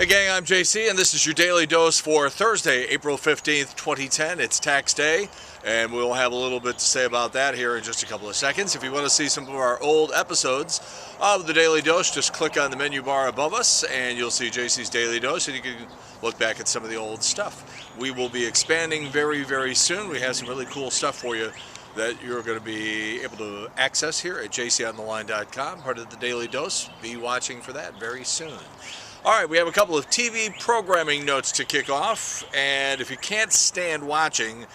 Hey gang, I'm JC and this is your Daily Dose for Thursday, April 15th, 2010. It's tax day and we'll have a little bit to say about that here in just a couple of seconds. If you want to see some of our old episodes of the Daily Dose, just click on the menu bar above us and you'll see JC's Daily Dose and you can look back at some of the old stuff. We will be expanding very, very soon. We have some really cool stuff for you that you're going to be able to access here at jc'sdailydose.com, part of the Daily Dose. Be watching for that very soon. All right, we have a couple of TV programming notes to kick off, and if you can't stand watching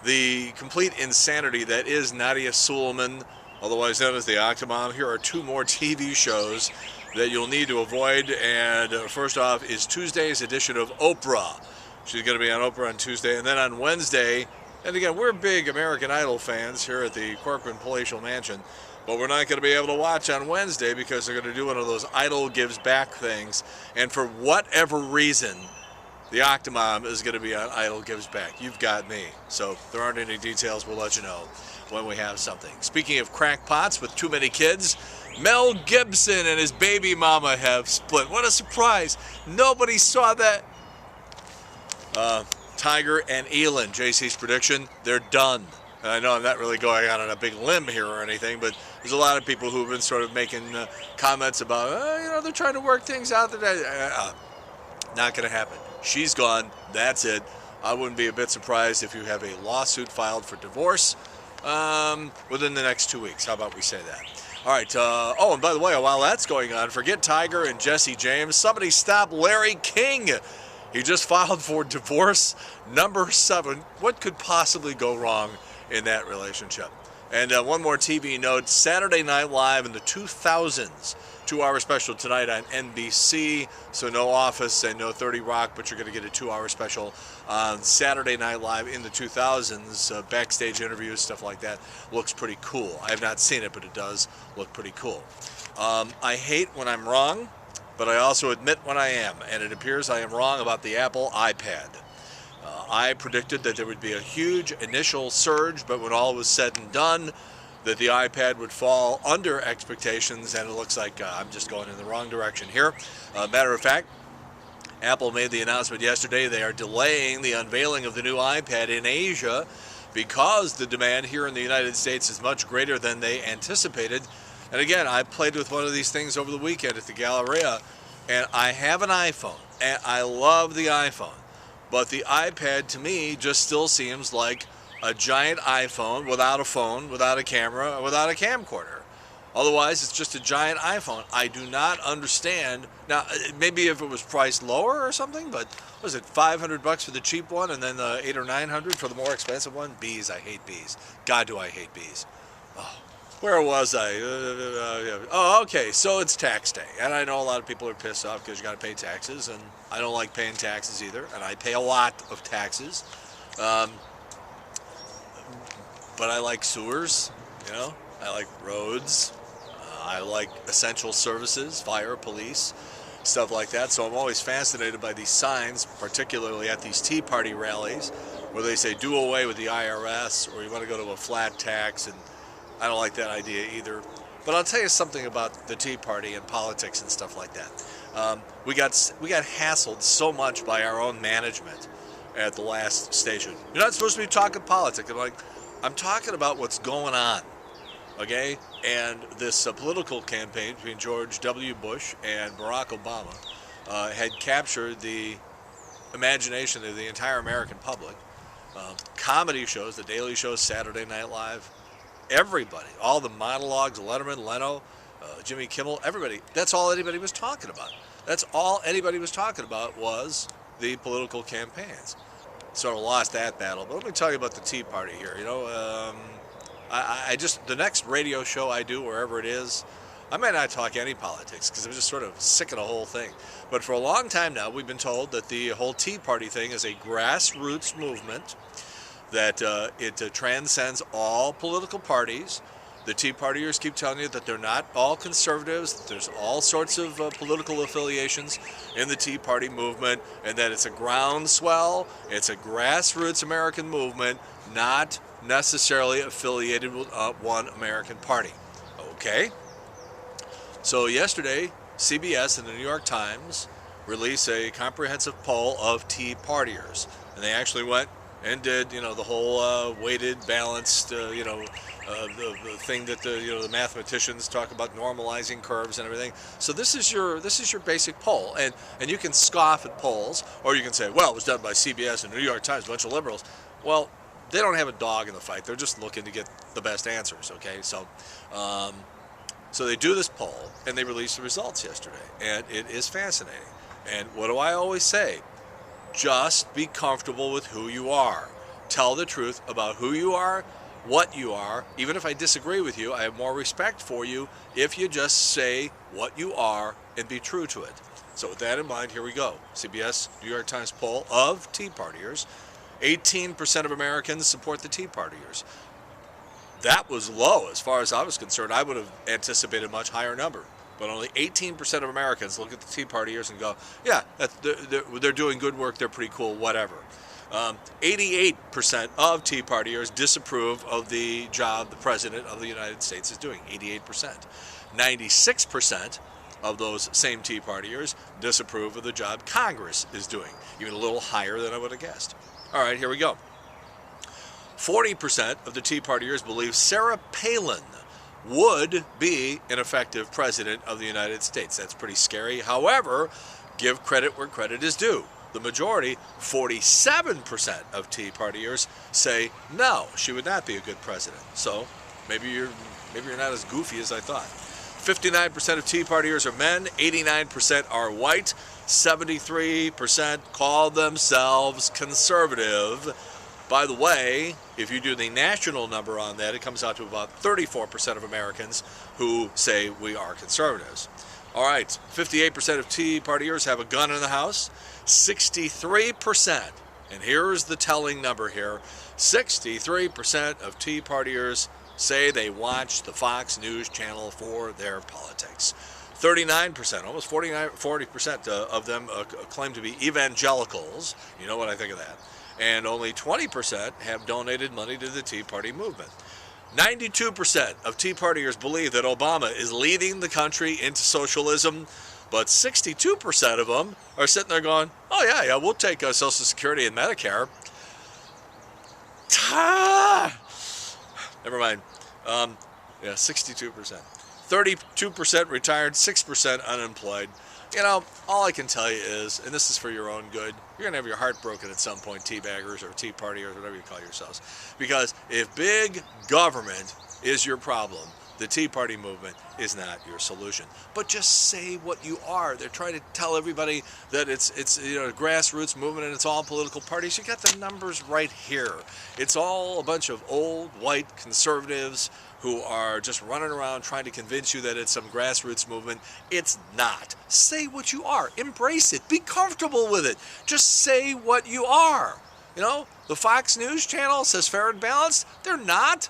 the complete insanity that is Nadia Suleiman, otherwise known as the Octomom, here are two more TV shows that you'll need to avoid. And first off is Tuesday's edition of Oprah. She's going to be on Oprah on Tuesday, and then on Wednesday, and again, we're big American Idol fans here at the Corcoran Palatial Mansion, but we're not going to be able to watch on Wednesday because they're going to do one of those Idol Gives Back things. And for whatever reason, the Octomom is going to be on Idol Gives Back. You've got me. So if there aren't any details, we'll let you know when we have something. Speaking of crackpots with too many kids, Mel Gibson and his baby mama have split. What a surprise. Nobody saw that. Tiger and Elin, JC's prediction, they're done. And I know I'm not really going out on a big limb here or anything, but there's a lot of people who've been sort of making comments about, they're trying to work things out. Not going to happen. She's gone. That's it. I wouldn't be a bit surprised if you have a lawsuit filed for divorce within the next 2 weeks. How about we say that? All right. And by the way, while that's going on, forget Tiger and Jesse James. Somebody stop Larry King. He just filed for divorce number 7. What could possibly go wrong in that relationship? And one more TV note, Saturday Night Live in the 2000s, 2-hour special tonight on NBC, so no Office and no 30 Rock, but you're going to get a 2-hour special on Saturday Night Live in the 2000s, backstage interviews, stuff like that. Looks pretty cool. I have not seen it, but it does look pretty cool. I hate when I'm wrong, but I also admit when I am, and it appears I am wrong about the Apple iPad. I predicted that there would be a huge initial surge, but when all was said and done, that the iPad would fall under expectations, and it looks like I'm just going in the wrong direction here. Matter of fact, Apple made the announcement yesterday they are delaying the unveiling of the new iPad in Asia because the demand here in the United States is much greater than they anticipated. And again, I played with one of these things over the weekend at the Galleria, and I have an iPhone, and I love the iPhone. But the iPad, to me, just still seems like a giant iPhone without a phone, without a camera, without a camcorder. Otherwise, it's just a giant iPhone. I do not understand. Now, maybe if it was priced lower or something, but was it $500 for the cheap one and then $800 or $900 for the more expensive one? Bees, I hate bees. God, do I hate bees. Oh. Where was I? Okay, so it's tax day, and I know a lot of people are pissed off because you got to pay taxes, and I don't like paying taxes either, and I pay a lot of taxes, but I like sewers, I like roads, I like essential services, fire, police, stuff like that, so I'm always fascinated by these signs, particularly at these Tea Party rallies, where they say do away with the IRS, or you want to go to a flat tax, and I don't like that idea either. But I'll tell you something about the Tea Party and politics and stuff like that. We got hassled so much by our own management at the last station. You're not supposed to be talking politics. I'm talking about what's going on, okay? And this political campaign between George W. Bush and Barack Obama had captured the imagination of the entire American public. Comedy shows, The Daily Show, Saturday Night Live, everybody, all the monologues, Letterman, Leno, Jimmy Kimmel, everybody, that's all anybody was talking about. That's all anybody was talking about was the political campaigns. Sort of lost that battle. But let me tell you about the Tea Party here. I just, the next radio show I do, wherever it is, I might not talk any politics because I'm just sort of sick of the whole thing. But for a long time now, we've been told that the whole Tea Party thing is a grassroots movement, that it transcends all political parties. The Tea Partiers keep telling you that they're not all conservatives, that there's all sorts of political affiliations in the Tea Party movement, and that it's a groundswell, it's a grassroots American movement, not necessarily affiliated with one American party. Okay? So yesterday, CBS and the New York Times release a comprehensive poll of Tea Partiers. And they actually went and did, the whole weighted, balanced, the thing that the mathematicians talk about, normalizing curves and everything. So this is your basic poll, and you can scoff at polls, or you can say, well, it was done by CBS and New York Times, a bunch of liberals. Well, they don't have a dog in the fight. They're just looking to get the best answers. Okay, so they do this poll and they released the results yesterday, and it is fascinating. And what do I always say? Just be comfortable with who you are. Tell the truth about who you are, what you are. Even if I disagree with you, I have more respect for you if you just say what you are and be true to it. So with that in mind, here we go. CBS New York Times poll of Tea Partiers. 18% of Americans support the Tea Partiers. That was low as far as I was concerned. I would have anticipated a much higher number. But only 18% of Americans look at the Tea Partiers and go, yeah, they're doing good work, they're pretty cool, whatever. 88% of Tea Partiers disapprove of the job the President of the United States is doing. 88%. 96% of those same Tea Partiers disapprove of the job Congress is doing. Even a little higher than I would have guessed. All right, here we go. 40% of the Tea Partiers believe Sarah Palin would be an effective president of the United States. That's pretty scary. However, give credit where credit is due. The majority, 47% of Tea Partiers, say no, she would not be a good president. So maybe you're not as goofy as I thought. 59% of Tea Partiers are men, 89% are white, 73% call themselves conservative. By the way, if you do the national number on that, it comes out to about 34% of Americans who say we are conservatives. All right, 58% of Tea Partiers have a gun in the house. 63%, and here's the telling number here, 63% of Tea Partiers say they watch the Fox News channel for their politics. 39%, almost 40% of them claim to be evangelicals. You know what I think of that. And only 20% have donated money to the Tea Party movement. 92% of Tea Partiers believe that Obama is leading the country into socialism, but 62% of them are sitting there going, oh yeah, we'll take Social Security and Medicare. Never mind. 62%. 32% retired, 6% unemployed. All I can tell you is, and this is for your own good, you're going to have your heart broken at some point, tea baggers or tea partiers, whatever you call yourselves. Because if big government is your problem, the Tea Party movement is not your solution. But just say what you are. They're trying to tell everybody that it's a grassroots movement and it's all political parties. You got the numbers right here. It's all a bunch of old white conservatives who are just running around trying to convince you that it's some grassroots movement. It's not. Say what you are. Embrace it. Be comfortable with it. Just say what you are. The Fox News channel says fair and balanced. They're not.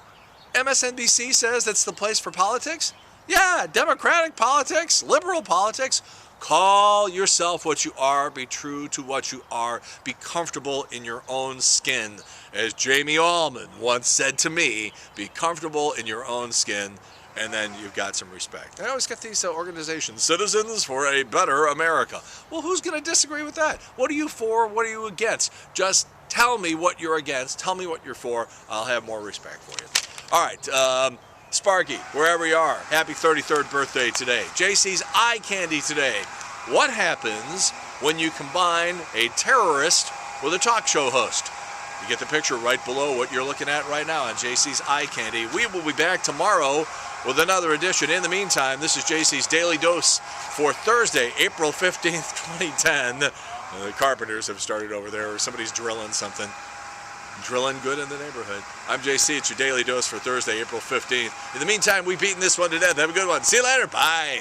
MSNBC says that's the place for politics. Yeah, democratic politics, liberal politics. Call yourself what you are. Be true to what you are. Be comfortable in your own skin. As Jamie Allman once said to me, be comfortable in your own skin, and then you've got some respect. I always get these organizations, Citizens for a Better America. Well, who's going to disagree with that? What are you for? What are you against? Just tell me what you're against. Tell me what you're for. I'll have more respect for you. All right, Sparky, wherever you are, happy 33rd birthday today. JC's Eye Candy today. What happens when you combine a terrorist with a talk show host? You get the picture right below what you're looking at right now on JC's Eye Candy. We will be back tomorrow with another edition. In the meantime, this is JC's Daily Dose for Thursday, April 15th, 2010. The carpenters have started over there, or somebody's drilling something. Drilling good in the neighborhood. I'm JC. It's your Daily Dose for Thursday, April 15th. In the meantime, we've beaten this one to death. Have a good one. See you later. Bye.